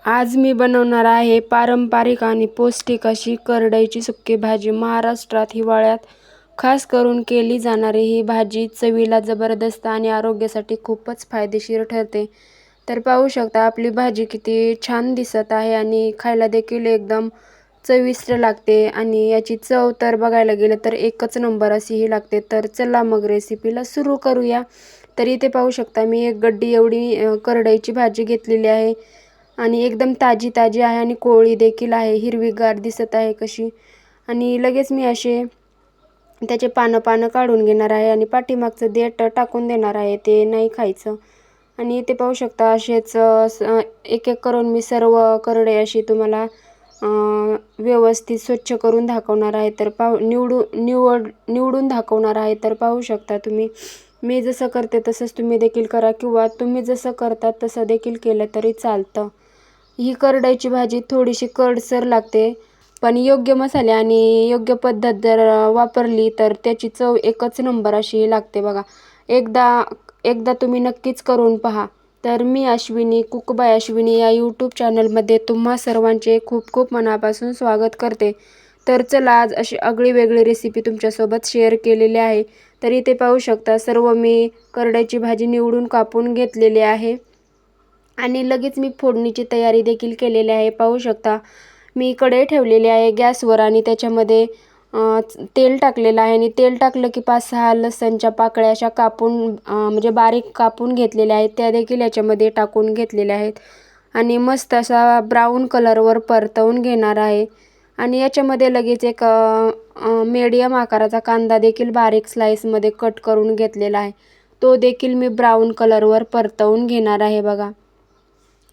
आज मी बनवणार आहे पारंपरिक आणि पौष्टिक अशी करडईची सुकी भाजी। महाराष्ट्रात हिवाळ्यात खास करून केली जाणारी ही भाजी चवीला जबरदस्त आणि आरोग्यासाठी खूपच फायदेशीर ठरते। तर पाहू शकता आपली भाजी किती छान दिसत आहे आणि खायला देखील एकदम चविष्ट लागते आणि याची चव तर बघायला गेलं तर एकच नंबर अशी ही लागते। तर चला मग रेसिपीला सुरू करूया। तर इथे पाहू शकता मी एक गड्डी एवढी करडईची भाजी घेतलेली आहे आणि एकदम ताजी ताजी आहे आणि कोवळी देखील आहे, हिरवीगार दिसत आहे कशी। आणि लगेच मी असे त्याचे पानं काढून घेणार आहे आणि पाठीमागचं देठ टाकून देणार आहे, ते नाही खायचं। आणि इथे पाहू शकता असेच एक एक करून मी सर्व करडे अशी तुम्हाला व्यवस्थित स्वच्छ करून दाखवणार आहे। तर निवडून दाखवणार आहे। तर पाहू शकता तुम्ही मी जसं करते तसंच तुम्ही देखील करा किंवा तुम्ही जसं करता तसं देखील केलं तरी चालतं। ही करडईची भाजी थोडीशी कडसर लागते, पण योग्य मसाले आणि योग्य पद्धत जर वापरली तर त्याची चव एकच नंबर अशी लागते बघा। एकदा तुम्ही नक्कीच करून पहा। तर मी अश्विनी कुक बाय अश्विनी या यूट्यूब चॅनलमध्ये तुम्हा सर्वांचे खूप खूप मनापासून स्वागत करते। तर चला आज अशी आगळी वेगळी रेसिपी तुमच्यासोबत शेअर केलेली आहे। तर इथे पाहू शकता सर्व मी करडईची भाजी निवडून कापून घेतलेली आहे आणि लगेच मी फोडणीची तयारी देखील केलेली आहे। पाहू शकता मी कढई ठेवलेली आहे गॅसवर आणि त्याच्यामध्ये तेल टाकलेलं आहे आणि तेल टाकलं की 5-6 लसणच्या पाकळ्या अशा कापून म्हणजे बारीक कापून घेतलेल्या आहेत, त्या देखील याच्यामध्ये टाकून घेतलेल्या आहेत आणि मस्त असा ब्राऊन कलरवर परतवून घेणार आहे। आणि याच्यामध्ये लगेच एक मीडियम आकाराचा कांदा देखील बारीक स्लाइसमध्ये कट करून घेतलेला आहे, तो देखील मी ब्राऊन कलरवर परतवून घेणार आहे बघा।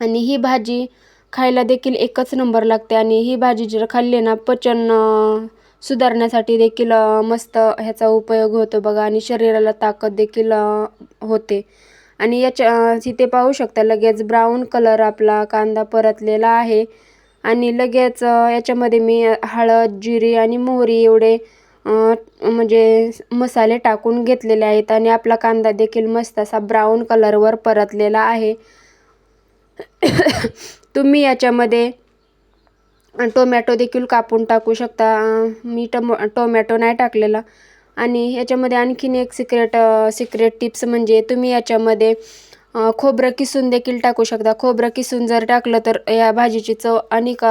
आणि ही भाजी खायला देखील एकच नंबर लागते आणि ही भाजी जर खाल्ली ना पचन सुधारण्यासाठी देखील मस्त ह्याचा उपयोग होतो बघा आणि शरीराला ताकद देखील होते। आणि इथे पाहू शकता लगेच ब्राऊन कलर आपला कांदा परतलेला आहे आणि लगेच याच्यामध्ये मी हळद, जिरे आणि मोहरी एवढे म्हणजे मसाले टाकून घेतलेले आहेत आणि आपला कांदा देखील मस्त असा ब्राऊन कलरवर परतलेला आहे। तुम्ही याच्यामध्ये टोमॅटो देखील कापून टाकू शकता, मी टोमॅटो नाही टाकलेला। आणि याच्यामध्ये आणखीन एक सिक्रेट टिप्स म्हणजे तुम्ही याच्यामध्ये खोबरं किसून देखील टाकू शकता। खोबरं किसून जर टाकलं तर या भाजीची चव अनेक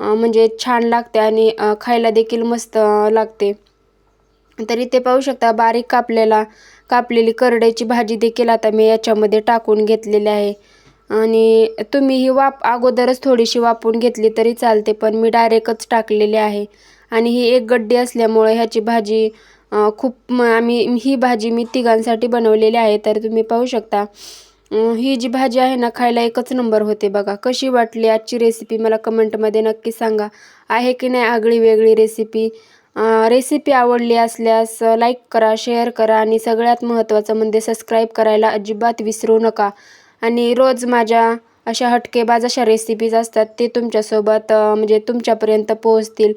म्हणजे छान लागते आणि खायला देखील मस्त लागते। तर इथे पाहू शकता बारीक कापलेली करडईची भाजी देखील आता मी याच्यामध्ये टाकून घेतलेली आहे आणि तुम्ही ही अगोदरच थोडीशी वाफवून घेतली तरी चालते, पण मी डायरेक्टच टाकलेली आहे। आणि ही एक गड्डी असल्यामुळे ह्याची भाजी ही भाजी मी तिघांसाठी बनवलेली आहे। तर तुम्ही पाहू शकता ही जी भाजी आहे ना खायला एकच नंबर होते बघा। कशी वाटली आजची रेसिपी मला कमेंटमध्ये नक्की सांगा, आहे की नाही आगळी वेगळी रेसिपी। रेसिपी आवडली असल्यास लाईक करा, शेअर करा आणि सगळ्यात महत्त्वाचं म्हणजे सबस्क्राईब करायला अजिबात विसरू नका। आणि रोज माझ्या अशा हटकेबाज अशा रेसिपीज असतात ते तुमच्यासोबत म्हणजे तुमच्यापर्यंत पोहोचतील।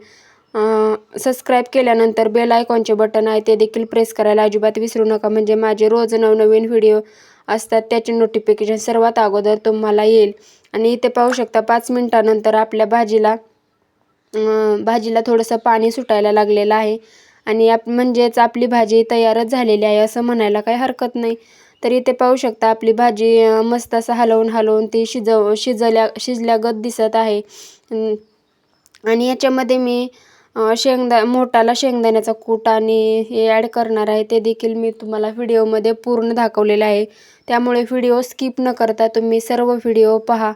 सबस्क्राईब केल्यानंतर बेल आयकॉनचे बटन आहे ते देखील प्रेस करायला अजिबात विसरू नका, म्हणजे माझे रोज नवनवीन व्हिडिओ असतात त्याचे नोटिफिकेशन सर्वात अगोदर तुम्हाला येईल। आणि इथे पाहू शकता 5 मिनिटानंतर आपल्या भाजीला थोडंसं पाणी सुटायला लागलेलं आहे आणि म्हणजेच आपली भाजी तयारच झालेली आहे असं म्हणायला काही हरकत नाही। तर इथे पाहू शकता आपली भाजी मस्त असं हलवून ती शिजल्यागत दिसत आहे। आणि याच्यामध्ये मी मोठाला शेंगदाण्याचा कूट आणि हे ॲड करणार आहे, ते देखील मी तुम्हाला व्हिडिओमध्ये पूर्ण दाखवलेलं आहे, त्यामुळे व्हिडिओ स्किप न करता तुम्ही सर्व व्हिडिओ पहा।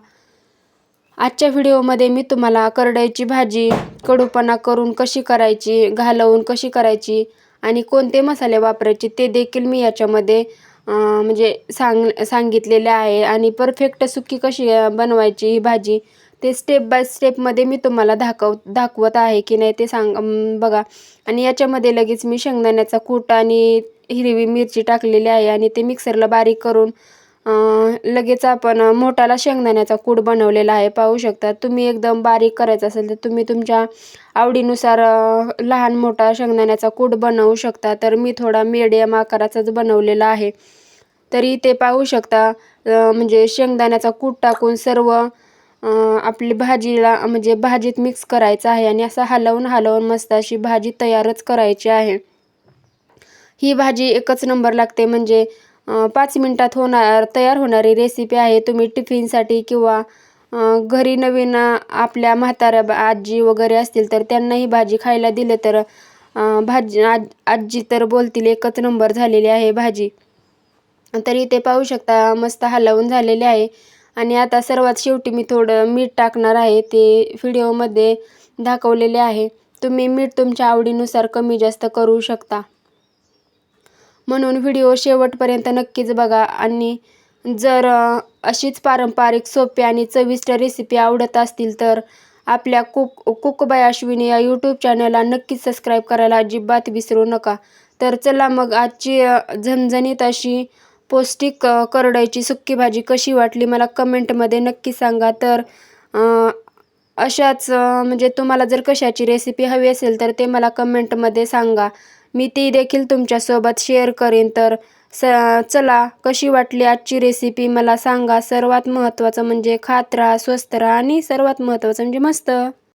आजच्या व्हिडिओमध्ये मी तुम्हाला करडईची भाजी कडूपणा करून कशी करायची, घालवून कशी करायची आणि कोणते मसाले वापरायचे ते देखील मी याच्यामध्ये म्हणजे सांगितलेले आहे। आणि परफेक्ट सुकी कशी बनवायची ही भाजी ते स्टेप बाय स्टेपमध्ये मी तुम्हाला दाखवत आहे की नाही ते बघा। आणि याच्यामध्ये लगेच मी शेंगदाण्याचा कूट आणि हिरवी मिरची टाकलेली आहे आणि ते मिक्सरला बारीक करून लगेच आपण मोठाला शेंगदाण्याचा कूट बनवलेला आहे। पाहू शकता तुम्ही एकदम बारीक करायचा असेल तर तुम्ही तुमच्या आवडीनुसार लहान मोठा शेंगदाण्याचा कूट बनवू शकता। तर मी थोडा मीडियम आकाराचाच बनवलेला आहे। तरी ते पाहू शकता म्हणजे शेंगदाण्याचा कूट टाकून सर्व आपली भाजीला म्हणजे भाजीत मिक्स करायचं आहे आणि असं हलवून मस्त अशी भाजी तयारच करायची आहे. ही भाजी एकच नंबर लागते. म्हणजे 5 मिनिटात तयार होणारी रेसिपी आहे. तुम्ही टिफिनसाठी किंवा घरी नवीन आपल्या म्हाताऱ्या आजी वगैरे असतील तर त्यांना ही भाजी खायला दिले तर आजी तर बोलतील एकच नंबर झालेली आहे भाजी. तर इथे पाहू शकता मस्त हलवून झालेले आहे. आणि आता सर्वात शेवटी मी थोडं मीठ टाकणार आहे. ते व्हिडिओमध्ये दाखवलेले आहे. तुम्ही मीठ तुमच्या आवडीनुसार कमी जास्त करू शकता. म्हणून व्हिडिओ शेवटपर्यंत नक्कीच बघा. आणि जर अशीच पारंपरिक सोपी आणि चविष्ट रेसिपी आवडत असतील तर आपल्या कुक बाय अश्विनी या यूट्यूब चॅनलला नक्कीच सबस्क्राईब करायला अजिबात विसरू नका. तर चला मग आजची झणझणीत अशी पौष्टिक करडईची सुक्की भाजी कशी वाटली मला कमेंटमध्ये नक्की सांगा. तर अशाच म्हणजे तुम्हाला जर कशाची रेसिपी हवी असेल तर ते मला कमेंटमध्ये सांगा. मी ती देखील तुमच्यासोबत शेअर करेन. तर चला कशी वाटली आजची रेसिपी मला सांगा. सर्वात महत्त्वाचं म्हणजे खात राहा, स्वस्त राहा आणि सर्वात महत्त्वाचं म्हणजे मस्त.